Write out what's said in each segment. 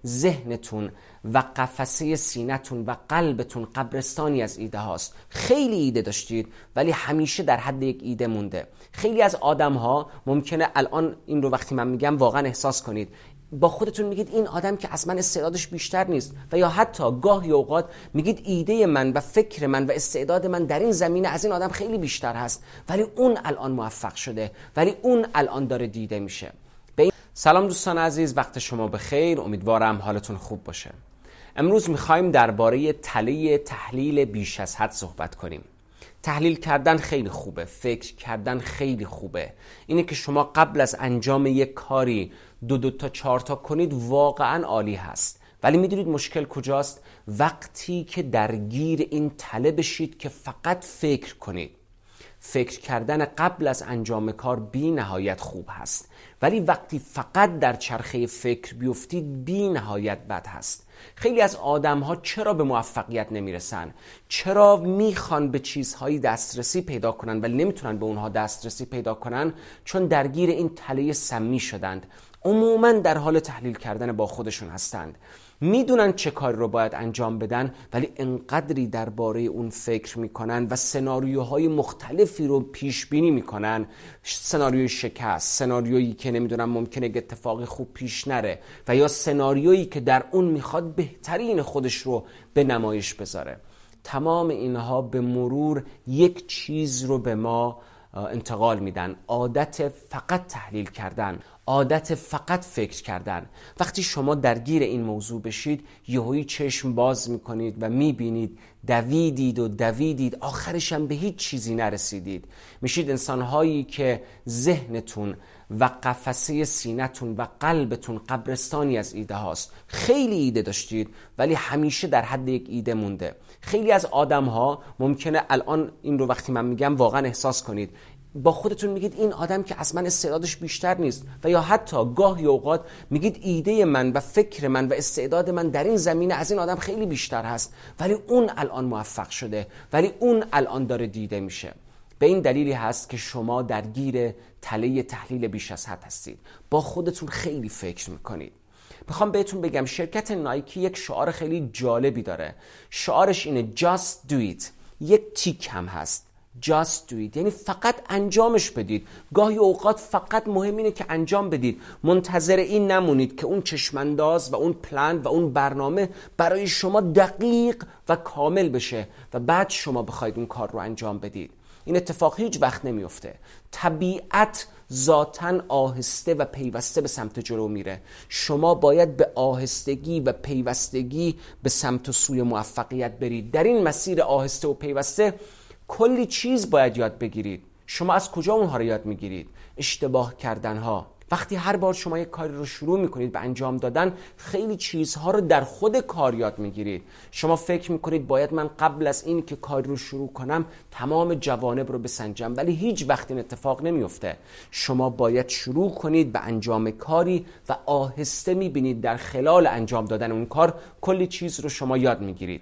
ذهنتون و قفسه سینه‌تون و قلبتون قبرستانی از ایده هاست. خیلی ایده داشتید ولی همیشه در حد یک ایده مونده. خیلی از آدم ها ممکنه الان این رو وقتی من میگم واقعا احساس کنید، با خودتون میگید این آدم که از من استعدادش بیشتر نیست، و یا حتی گاهی اوقات میگید ایده من و فکر من و استعداد من در این زمینه از این آدم خیلی بیشتر هست، ولی اون الان موفق شده، ولی اون الان داره دیده میشه. سلام دوستان عزیز، وقت شما بخیر، امیدوارم حالتون خوب باشه. امروز میخوایم درباره تله تحلیل بیش از حد صحبت کنیم. تحلیل کردن خیلی خوبه، فکر کردن خیلی خوبه. اینه که شما قبل از انجام یک کاری دو تا 4 تا کنید واقعا عالی هست. ولی میدونید مشکل کجاست؟ وقتی که درگیر این تله بشید که فقط فکر کنید. فکر کردن قبل از انجام کار بی نهایت خوب هست، ولی وقتی فقط در چرخه فکر بیفتید بی نهایت بد هست. خیلی از آدم ها چرا به موفقیت نمیرسن؟ چرا میخوان به چیزهایی دسترسی پیدا کنن ولی نمیتونن به اونها دسترسی پیدا کنن؟ چون درگیر این تله سمی شدند. عموما در حال تحلیل کردن با خودشون هستند، میدونن چه کاری رو باید انجام بدن ولی انقدری درباره اون فکر میکنن و سناریوهای مختلفی رو پیش بینی میکنن، سناریوی شکست، سناریویی که نمیدونم ممکنه اتفاقی خوب پیش نره، و یا سناریویی که در اون میخواد بهترین خودش رو به نمایش بذاره. تمام اینها به مرور یک چیز رو به ما انتقال میدن: عادت فقط تحلیل کردن، عادت فقط فکر کردن. وقتی شما درگیر این موضوع بشید یهویی چشم باز میکنید و میبینید دویدید آخرش هم به هیچ چیزی نرسیدید. میشید انسانهایی که ذهنتون و قفسه سینه‌تون و قلبتون قبرستانی از ایده هاست. خیلی ایده داشتید ولی همیشه در حد یک ایده مونده. خیلی از آدم ها ممکنه الان این رو وقتی من میگم واقعا احساس کنید، با خودتون میگید این آدم که از من استعدادش بیشتر نیست، و یا حتی گاهی اوقات میگید ایده من و فکر من و استعداد من در این زمینه از این آدم خیلی بیشتر هست، ولی اون الان موفق شده، ولی اون الان داره دیده میشه. به این دلیلی هست که شما درگیر تله تحلیل بیش از حد هستید، با خودتون خیلی فکر میکنید. میخوام بهتون بگم شرکت نایکی یک شعار خیلی جالبی داره. شعارش اینه Just do it. یک تیک هم هست Just do it، یعنی فقط انجامش بدید. گاهی اوقات فقط مهم اینه که انجام بدید. منتظر این نمونید که اون چشمانداز و اون پلان و اون برنامه برای شما دقیق و کامل بشه و بعد شما بخواید اون کار رو انجام بدید. این اتفاق هیچ وقت نمیفته. طبیعت ذاتاً آهسته و پیوسته به سمت جلو میره. شما باید به آهستگی و پیوستگی به سمت و سوی موفقیت برید. در این مسیر آهسته و پیوسته کلی چیز باید یاد بگیرید. شما از کجا اونها رو یاد میگیرید؟ اشتباه کردنها. وقتی هر بار شما یک کاری رو شروع میکنید به انجام دادن، خیلی چیزها رو در خود کار یاد میگیرید. شما فکر میکنید باید من قبل از این که کاری رو شروع کنم تمام جوانب رو بسنجم، ولی هیچ وقت این اتفاق نمیفته. شما باید شروع کنید به انجام کاری و آهسته میبینید در خلال انجام دادن اون کار کلی چیز رو شما یاد میگیرید.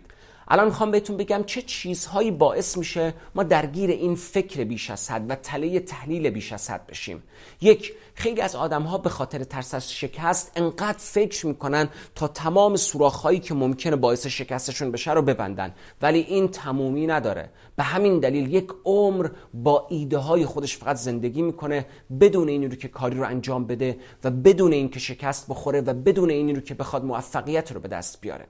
الان میخوام بهتون بگم چه چیزهایی باعث میشه ما درگیر این فکر بیش از حد و تله تحلیل بیش از حد بشیم. یک، خیلی از آدم‌ها به خاطر ترس از شکست انقدر فکر میکنن تا تمام سوراخ‌هایی که ممکنه باعث شکستشون بشه رو ببندن، ولی این تمومی نداره. به همین دلیل یک عمر با ایده‌های خودش فقط زندگی میکنه بدون این رو که کاری رو انجام بده و بدون این که شکست بخوره و بدون این رو که بخواد موفقیت رو به دست بیاره.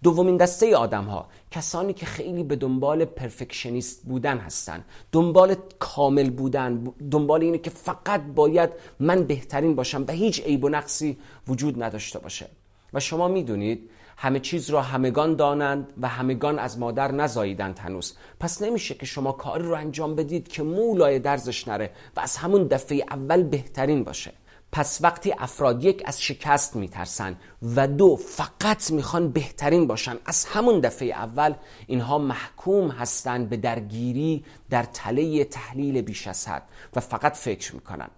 دومین دسته آدم ها کسانی که خیلی به دنبال پرفکشنیست بودن هستن، دنبال کامل بودن، دنبال اینه که فقط باید من بهترین باشم و هیچ عیب و نقصی وجود نداشته باشه. و شما میدونید همه چیز را همگان دانند و همگان از مادر نزاییدند هنوز. پس نمیشه که شما کاری رو انجام بدید که مولای درزش نره و از همون دفعه اول بهترین باشه. پس وقتی افراد یک از شکست میترسن و دو فقط میخوان بهترین باشن از همون دفعه اول، اینها محکوم هستن به درگیری در تله تحلیل بیش از حد و فقط فکر میکنن.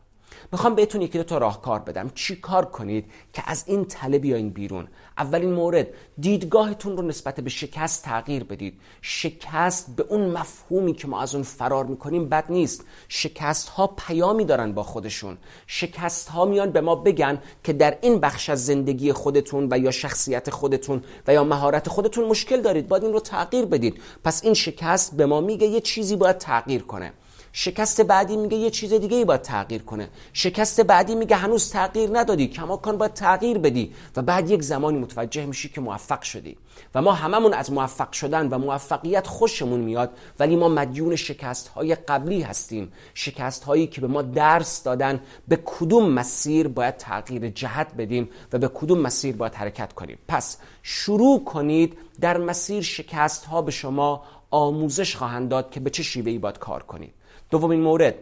میخوام بهتون یکی دو تا راهکار بدم چی کار کنید که از این تله بیاین بیرون. اولین مورد، دیدگاهتون رو نسبت به شکست تغییر بدید. شکست به اون مفهومی که ما از اون فرار میکنیم بد نیست. شکست ها پیامی دارن با خودشون. شکست ها میان به ما بگن که در این بخش از زندگی خودتون و یا شخصیت خودتون و یا مهارت خودتون مشکل دارید، باید این رو تغییر بدید. پس این شکست به ما میگه یه چیزی باید تغییر کنه. شکست بعدی میگه یه چیز دیگه ای باید تغییر کنه. شکست بعدی میگه هنوز تغییر ندادی، کماکان باید تغییر بدی و بعد یک زمانی متوجه میشی که موفق شدی. و ما هممون از موفق شدن و موفقیت خوشمون میاد، ولی ما مدیون شکست های قبلی هستیم. شکست هایی که به ما درس دادن به کدوم مسیر باید تغییر جهت بدیم و به کدوم مسیر باید حرکت کنیم. پس شروع کنید در مسیر. شکست ها به شما آموزش خواهند داد که به چه شیوهی باید کار کنید. دومین مورد،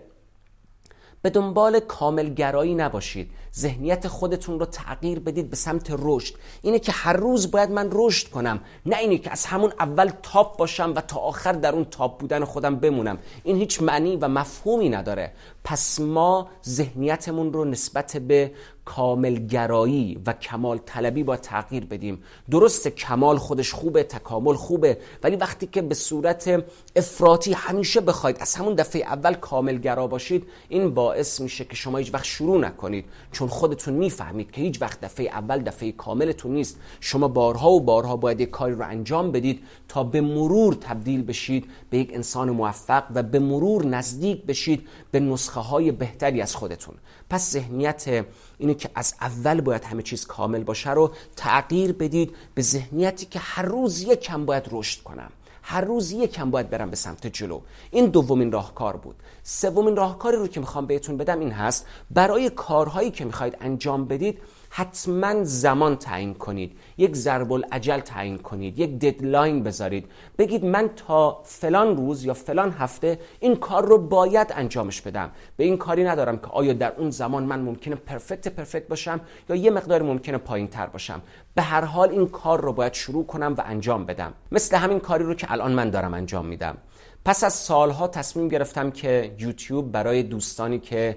به دنبال کاملگرایی نباشید. ذهنیت خودتون رو تغییر بدید به سمت رشد. اینه که هر روز باید من رشد کنم، نه اینه که از همون اول تاپ باشم و تا آخر در اون تاپ بودن خودم بمونم. این هیچ معنی و مفهومی نداره. پس ما ذهنیتمون رو نسبت به کاملگرایی و کمال طلبی با تغییر بدیم. درسته کمال خودش خوبه، تکامل خوبه، ولی وقتی که به صورت افراطی همیشه بخواید از همون دفعه اول کاملگرا باشید، این باعث میشه که شما هیچ وقت شروع نکنید، چون خودتون میفهمید که هیچ وقت دفعه اول دفعه کاملتون نیست. شما بارها و بارها باید یک کاری رو انجام بدید تا به مرور تبدیل بشید به یک انسان موفق و به مرور نزدیک بشید به نسخه های بهتری از خودتون. پس ذهنیت اینه که از اول باید همه چیز کامل باشه رو تغییر بدید به ذهنیتی که هر روز یکم باید رشد کنم، هر روز یکم باید برم به سمت جلو. این دومین راهکار بود. سومین راهکاری رو که میخوام بهتون بدم این هست، برای کارهایی که میخواید انجام بدید حتما زمان تعیین کنید. یک ضرب الاجل تعیین کنید، یک ددلاین بذارید. بگید من تا فلان روز یا فلان هفته این کار رو باید انجامش بدم. به این کاری ندارم که آیا در اون زمان من ممکنه پرفکت باشم یا یه مقدار ممکنه پایین تر باشم. به هر حال این کار رو باید شروع کنم و انجام بدم. مثل همین کاری رو که الان من دارم انجام میدم. پس از سالها تصمیم گرفتم که یوتیوب برای دوستانی که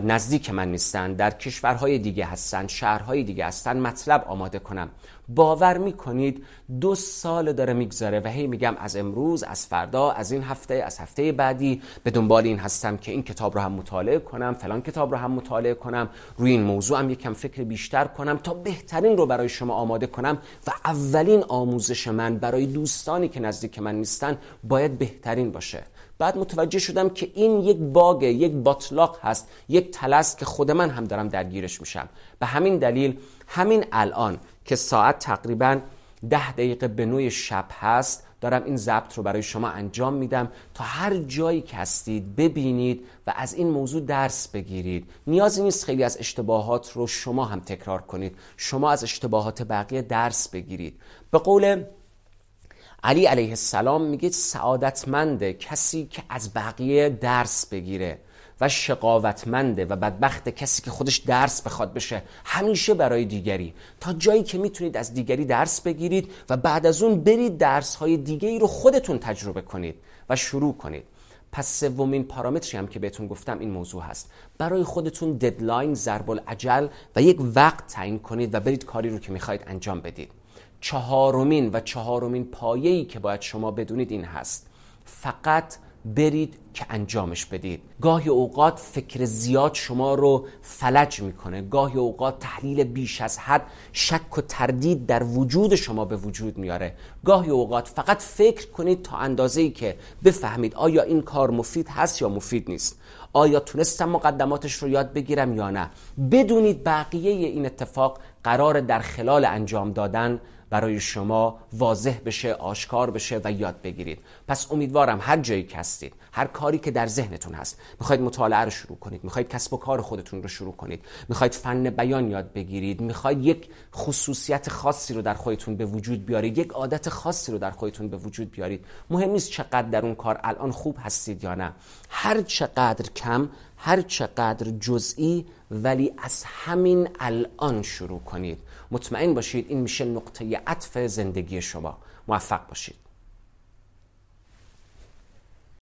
نزدیک من نیستن، در کشورهای دیگه هستن، شهرهای دیگه هستن، مطلب آماده کنم. باور میکنید 2 سال داره میگذره و هی میگم از امروز، از فردا، از این هفته، از هفته بعدی به دنبال این هستم که این کتاب رو هم مطالعه کنم، فلان کتاب رو هم مطالعه کنم، روی این موضوع هم یکم فکر بیشتر کنم تا بهترین رو برای شما آماده کنم. و اولین آموزش من برای دوستانی که نزدیک من نیستن باید بهترین باشه. بعد متوجه شدم که این یک باگ، یک باطلاق هست، یک تلس که خود من هم دارم درگیرش میشم. به همین دلیل همین الان که ساعت تقریباً 10 دقیقه به 9 شب هست، دارم این ضبط رو برای شما انجام میدم تا هر جایی که هستید ببینید و از این موضوع درس بگیرید. نیازی نیست خیلی از اشتباهات رو شما هم تکرار کنید، شما از اشتباهات بقیه درس بگیرید. به قول علی علیه السلام میگه سعادتمنده کسی که از بقیه درس بگیره و شقاوتمنده و بدبخت کسی که خودش درس بخواد بشه همیشه برای دیگری. تا جایی که میتونید از دیگری درس بگیرید و بعد از اون برید درس‌های دیگری رو خودتون تجربه کنید و شروع کنید. پس سومین پارامتری هم که بهتون گفتم این موضوع هست. برای خودتون ددلاین، ضرب العجل و یک وقت تعیین کنید و برید کاری رو که میخواید انجام بدید. چهارمین پایه‌ای که باید شما بدونید این هست: فقط برید که انجامش بدید. گاهی اوقات فکر زیاد شما رو فلج میکنه، گاهی اوقات تحلیل بیش از حد شک و تردید در وجود شما به وجود میاره. گاهی اوقات فقط فکر کنید تا اندازه‌ای که بفهمید آیا این کار مفید هست یا مفید نیست، آیا تونستم مقدماتش رو یاد بگیرم یا نه. بدونید بقیه این اتفاق قرار در خلال انجام دادن برای شما واضح بشه، آشکار بشه و یاد بگیرید. پس امیدوارم هر جایی که هستید، هر کاری که در ذهنتون هست، میخواید مطالعه رو شروع کنید، میخواید کسب و کار خودتون رو شروع کنید، میخواید فن بیان یاد بگیرید، میخواید یک خصوصیت خاصی رو در خودتون به وجود بیارید، یک عادت خاصی رو در خودتون به وجود بیارید، مهم نیست چقدر در اون کار الان خوب هستید یا نه، هر چقدر کم، هر چقدر جزئی، ولی از همین الان شروع کنید. مطمئن باشید این میشه نقطه عطف زندگی شما. موفق باشید.